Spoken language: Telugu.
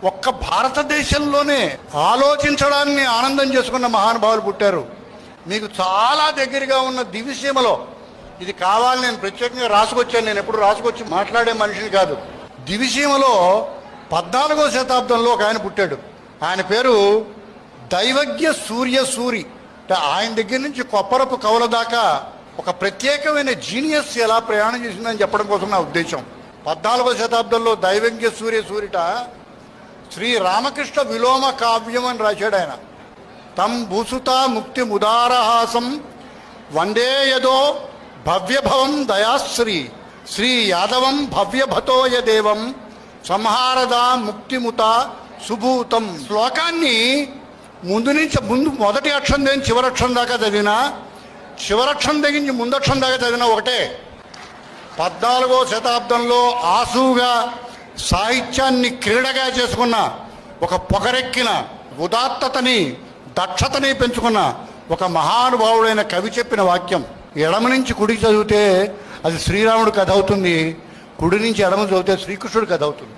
ఒక్క భారతదేశంలోనే ఆలోచించడాన్ని ఆనందం చేసుకున్న మహానుభావులు పుట్టారు. మీకు చాలా దగ్గరగా ఉన్న దివిసీమలో, ఇది కావాలని నేను ప్రత్యేకంగా రాసుకొచ్చాను, నేను ఎప్పుడు రాసుకొచ్చి మాట్లాడే మనిషిని కాదు. దివిసీమలో 14వ శతాబ్దంలో ఒక ఆయన పుట్టాడు. ఆయన పేరు దైవజ్ఞ సూర్యసూరి. ఆయన దగ్గర నుంచి కొప్పరపు కవుల దాకా ఒక ప్రత్యేకమైన జీనియస్ ఎలా ప్రయాణం చేసిందని చెప్పడం కోసం నా ఉద్దేశం. 14వ శతాబ్దంలో దైవజ్ఞ సూర్యసూరిట శ్రీ రామకృష్ణ విలోమ కావ్యం అని రాశాడు ఆయన. తం భూసుత ముక్తి ముదారహాసం వందే యదో భవ్యభవం దయాశ్రీ శ్రీ యాదవం భవ్యభతోయ దేవం సంహారదా ముక్తిముత సుభూతం. శ్లోకాన్ని ముందు మొదటి అక్షరం దగ్గర చివరి అక్షరం దాకా చదివినా, చివరక్షరం దగ్గర ముందక్షరం దాకా చదివినా ఒకటే. 14వ శతాబ్దంలో ఆసుగా సాహిత్యాన్ని క్రీడగా చేసుకున్న, ఒక పొగరెక్కిన ఉదాత్తతని దక్షతని పెంచుకున్న ఒక మహానుభావుడైన కవి చెప్పిన వాక్యం. ఎడమ నుంచి కుడికి చదివితే అది శ్రీరాముడు కథ అవుతుంది, కుడి నుంచి ఎడమ చదివితే శ్రీకృష్ణుడు కథ అవుతుంది.